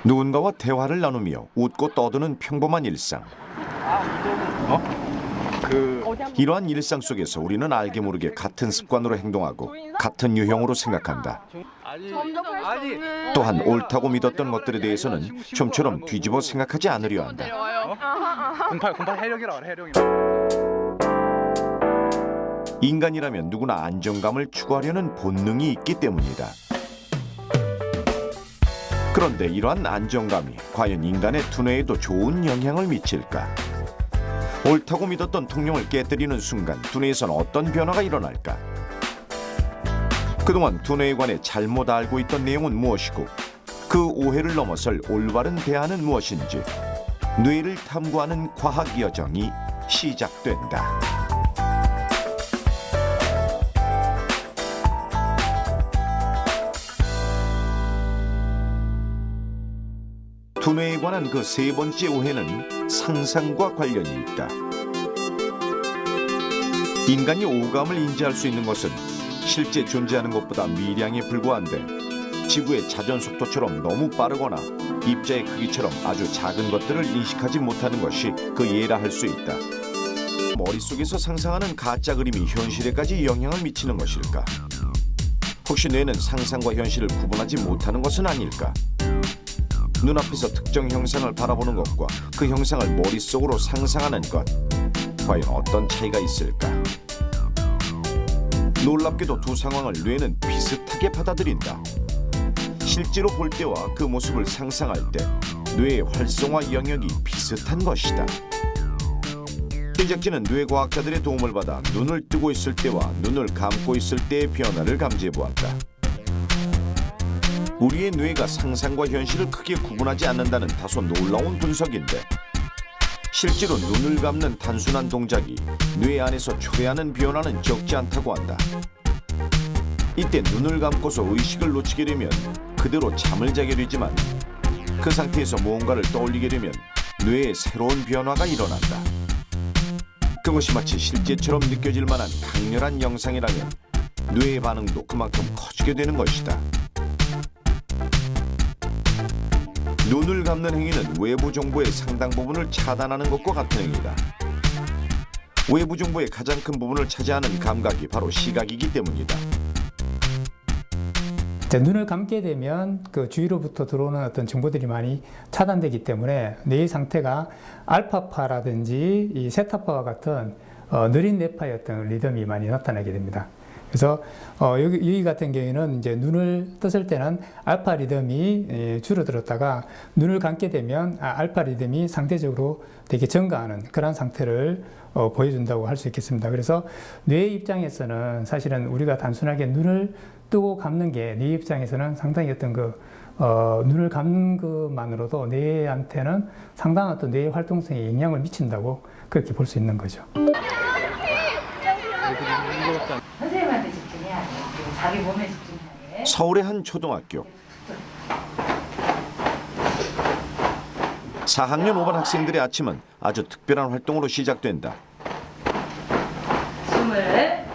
누군가와 대화를 나누며 웃고 떠드는 평범한 일상. 이러한 일상 속에서 우리는 알게 모르게 같은 습관으로 행동하고 같은 유형으로 생각한다. 또한 옳다고 믿었던 것들에 대해서는 좀처럼 뒤집어 생각하지 않으려 한다. 08 해령이라고 그래, 해령이라고. 인간이라면 누구나 안정감을 추구하려는 본능이 있기 때문이다. 그런데 이러한 안정감이 과연 인간의 두뇌에도 좋은 영향을 미칠까? 옳다고 믿었던 통념을 깨뜨리는 순간 두뇌에서는 어떤 변화가 일어날까? 그동안 두뇌에 관해 잘못 알고 있던 내용은 무엇이고 그 오해를 넘어설 올바른 대안은 무엇인지 뇌를 탐구하는 과학 여정이 시작된다. 두뇌에 관한 그 세 번째 오해는 상상과 관련이 있다. 인간이 오감을 인지할 수 있는 것은 실제 존재하는 것보다 미량에 불과한데 지구의 자전 속도처럼 너무 빠르거나 입자의 크기처럼 아주 작은 것들을 인식하지 못하는 것이 그 예라 할 수 있다. 머릿속에서 상상하는 가짜 그림이 현실에까지 영향을 미치는 것일까? 혹시 뇌는 상상과 현실을 구분하지 못하는 것은 아닐까? 눈앞에서 특정 형상을 바라보는 것과 그 형상을 머릿속으로 상상하는 것, 과연 어떤 차이가 있을까? 놀랍게도 두 상황을 뇌는 비슷하게 받아들인다. 실제로 볼 때와 그 모습을 상상할 때 뇌의 활성화 영역이 비슷한 것이다. 제작진은 뇌과학자들의 도움을 받아 눈을 뜨고 있을 때와 눈을 감고 있을 때의 변화를 감지해 보았다. 우리의 뇌가 상상과 현실을 크게 구분하지 않는다는 다소 놀라운 분석인데 실제로 눈을 감는 단순한 동작이 뇌 안에서 초래하는 변화는 적지 않다고 한다. 이때 눈을 감고서 의식을 놓치게 되면 그대로 잠을 자게 되지만 그 상태에서 무언가를 떠올리게 되면 뇌에 새로운 변화가 일어난다. 그것이 마치 실제처럼 느껴질 만한 강렬한 영상이라면 뇌의 반응도 그만큼 커지게 되는 것이다. 눈을 감는 행위는 외부 정보의 상당 부분을 차단하는 것과 같은 행위다. 외부 정보의 가장 큰 부분을 차지하는 감각이 바로 시각이기 때문이다. 눈을 감게 되면 그 주위로부터 들어오는 어떤 정보들이 많이 차단되기 때문에 뇌의 상태가 알파파라든지 이 세타파와 같은 느린 뇌파의 어떤 리듬이 많이 나타나게 됩니다. 그래서 여기 같은 경우에는 이제 눈을 떴을 때는 알파 리듬이 줄어들었다가 눈을 감게 되면 알파 리듬이 상대적으로 되게 증가하는 그런 상태를 보여준다고 할 수 있겠습니다. 그래서 뇌 입장에서는 사실은 우리가 단순하게 눈을 뜨고 감는 게 뇌 입장에서는 상당히 어떤 눈을 감는 것만으로도 뇌한테는 상당한 어떤 뇌 활동성에 영향을 미친다고 그렇게 볼 수 있는 거죠. 선생님한테 집중해야 돼. 자기 몸에 집중해야 돼. 서울의 한 초등학교 4학년 5반 학생들의 아침은 아주 특별한 활동으로 시작된다. 숨을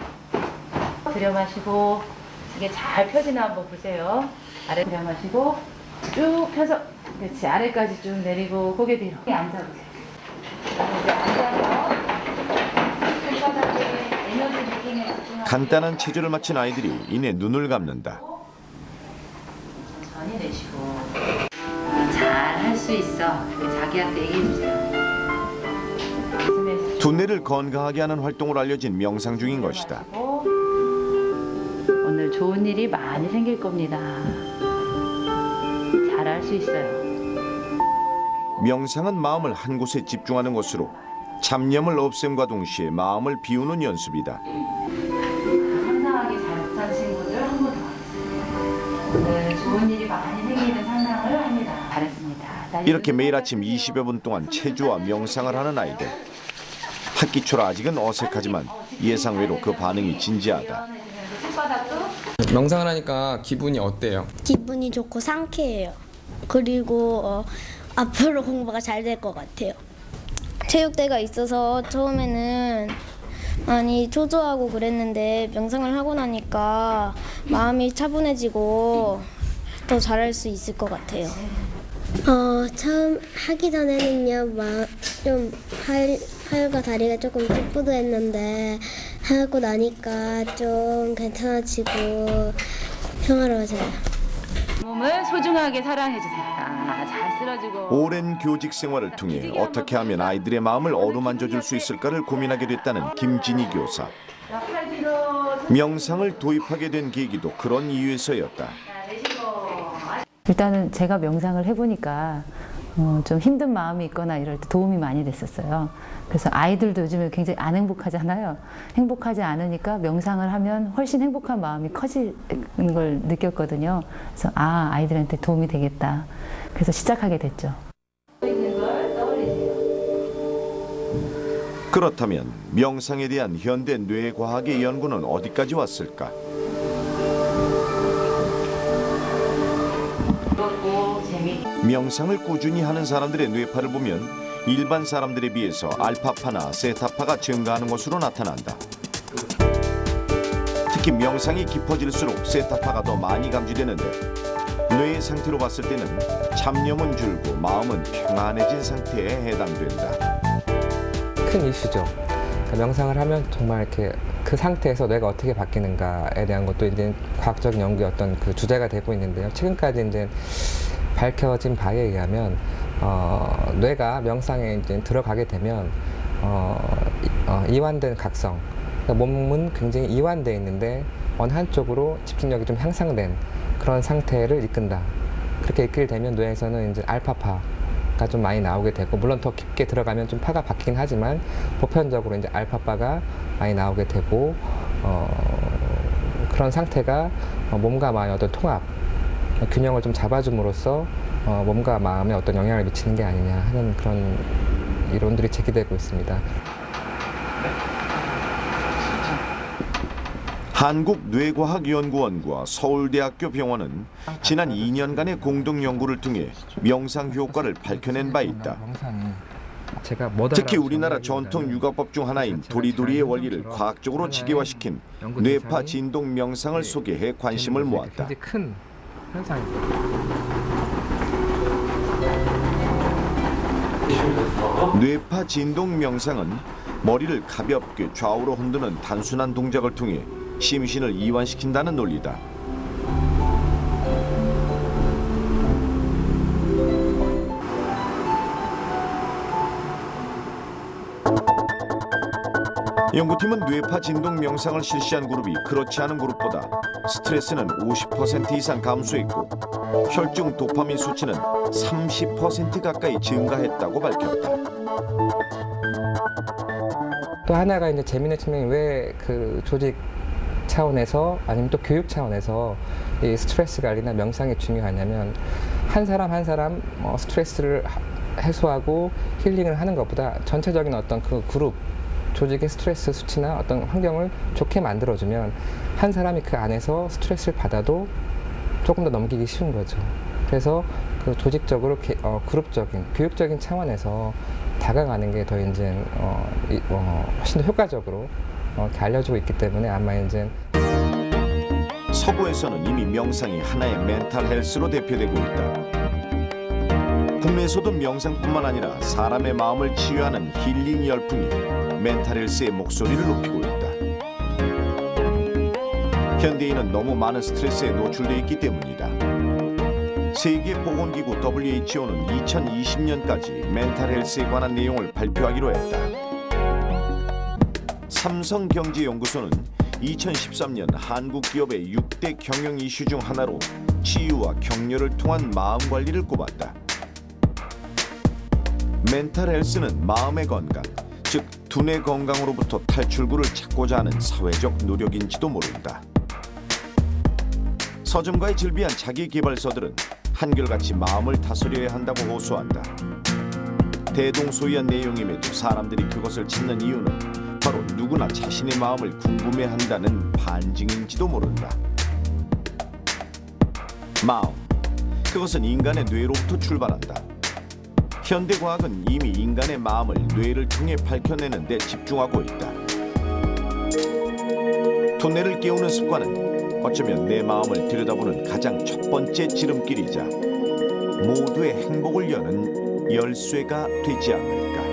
들여 마시고 이게 잘 펴지나 한번 보세요. 아래 들여 마시고 쭉 펴서 그렇지 아래까지 쭉 내리고 고개 뒤로 앉아보세요. 이제 앉아서 손바닥에 에너지 느낌에 집중하고 간단한 체조를 마친 아이들이 이내 눈을 감는다. 천천히 내쉬고 잘 할 수 있어. 자기한테 얘기해 주세요. 두뇌를 건강하게 하는 활동으로 알려진 명상 중인 것이다. 오늘 좋은 일이 많이 생길 겁니다. 잘 할 수 있어요. 명상은 마음을 한 곳에 집중하는 것으로 잡념을 없앰과 동시에 마음을 비우는 연습이다. 상상하기 잘 못한 친구들 한 번 더 하겠습니다. 오늘 좋은 일이 많이 생기는 상상을 합니다. 잘했습니다. 이렇게 매일 아침 20여 분 동안 체조와 명상을 하는 아이들. 학기 초라 아직은 어색하지만 예상외로 그 반응이 진지하다. 명상을 하니까 기분이 어때요? 기분이 좋고 상쾌해요. 그리고 앞으로 공부가 잘 될 것 같아요. 체육대가 있어서 처음에는 많이 초조하고 그랬는데 명상을 하고 나니까 마음이 차분해지고 더 잘할 수 있을 것 같아요. 처음 하기 전에는요, 좀 팔과 다리가 조금 찌뿌둥했는데 하고 나니까 좀 괜찮아지고 평화로워져요. 몸을 소중하게 사랑해주세요. 잘 쓸어주고. 오랜 교직 생활을 통해 어떻게 하면 아이들의 마음을 어루만져 줄 수 있을까를 고민하게 됐다는 김진희 교사. 팔 뒤로 명상을 도입하게 된 계기도 그런 이유에서였다. 일단은 제가 명상을 해보니까 좀 힘든 마음이 있거나 이럴 때 도움이 많이 됐었어요. 그래서 아이들도 요즘에 굉장히 안 행복하잖아요. 행복하지 않으니까 명상을 하면 훨씬 행복한 마음이 커지는 걸 느꼈거든요. 그래서 아이들한테 도움이 되겠다. 그래서 시작하게 됐죠. 그렇다면 명상에 대한 현대 뇌과학의 연구는 어디까지 왔을까? 명상을 꾸준히 하는 사람들의 뇌파를 보면 일반 사람들에 비해서 알파파나 세타파가 증가하는 것으로 나타난다. 특히 명상이 깊어질수록 세타파가 더 많이 감지되는데 뇌의 상태로 봤을 때는 잡념은 줄고 마음은 평안해진 상태에 해당된다. 큰 이슈죠. 그러니까 명상을 하면 정말 이렇게 그 상태에서 뇌가 어떻게 바뀌는가에 대한 것도 이제 과학적인 연구의 어떤 그 주제가 되고 있는데요. 최근까지 이제 밝혀진 바에 의하면 뇌가 명상에 이제 들어가게 되면 이완된 각성, 그러니까 몸은 굉장히 이완되어 있는데 어느 한쪽으로 집중력이 좀 향상된 그런 상태를 이끈다. 그렇게 이끌게 되면 뇌에서는 이제 알파파가 좀 많이 나오게 되고, 물론 더 깊게 들어가면 좀 파가 바뀌긴 하지만 보편적으로 이제 알파파가 많이 나오게 되고, 그런 상태가 몸과 마음의 어떤 통합, 균형을 좀 잡아줌으로써 몸과 마음에 어떤 영향을 미치는 게 아니냐 하는 그런 이론들이 제기되고 있습니다. 한국뇌과학연구원과 서울대학교 병원은 지난 2년간의 공동 연구를 통해 명상 효과를 밝혀낸 바 있다. 특히 우리나라 전통 육아법 중 하나인 도리도리의 원리를 과학적으로 체계화시킨 뇌파 진동 명상을 소개해 관심을 모았다. 굉장히 큰 현상입니다. 뇌파 진동 명상은 머리를 가볍게 좌우로 흔드는 단순한 동작을 통해 심신을 이완시킨다는 논리다. 연구팀은 뇌파 진동 명상을 실시한 그룹이 그렇지 않은 그룹보다 스트레스는 50% 이상 감소했고 혈중 도파민 수치는 30% 가까이 증가했다고 밝혔다. 또 하나가 이제 재미있는 측면이 왜 그 조직 차원에서 아니면 또 교육 차원에서 이 스트레스 관리나 명상이 중요하냐면, 한 사람 한 사람 스트레스를 해소하고 힐링을 하는 것보다 전체적인 어떤 그 그룹 조직의 스트레스 수치나 어떤 환경을 좋게 만들어주면 한 사람이 그 안에서 스트레스를 받아도 조금 더 넘기기 쉬운 거죠. 그래서 그 조직적으로 그룹적인 교육적인 차원에서 다가가는 게 더 이제 훨씬 더 효과적으로 이렇게 알려지고 있기 때문에 아마 이제 서구에서는 이미 명상이 하나의 멘탈 헬스로 대표되고 있다. 국내에서도 명상뿐만 아니라 사람의 마음을 치유하는 힐링 열풍이 멘탈 헬스의 목소리를 높이고 있다. 현대인은 너무 많은 스트레스에 노출되어 있기 때문이다. 세계보건기구 WHO는 2020년까지 멘탈 헬스에 관한 내용을 발표하기로 했다. 삼성경제연구소는 2013년 한국 기업의 6대 경영 이슈 중 하나로 치유와 격려를 통한 마음 관리를 꼽았다. 멘탈 헬스는 마음의 건강, 즉 두뇌 건강으로부터 탈출구를 찾고자 하는 사회적 노력인지도 모른다. 서점가에 즐비한 자기계발서들은 한결같이 마음을 다스려야 한다고 호소한다. 대동소이한 내용임에도 사람들이 그것을 찾는 이유는 바로 누구나 자신의 마음을 궁금해한다는 반증인지도 모른다. 마음, 그것은 인간의 뇌로부터 출발한다. 현대과학은 이미 인간의 마음을 뇌를 통해 밝혀내는 데 집중하고 있다. 두뇌를 깨우는 습관은 어쩌면 내 마음을 들여다보는 가장 첫 번째 지름길이자 모두의 행복을 여는 열쇠가 되지 않을까.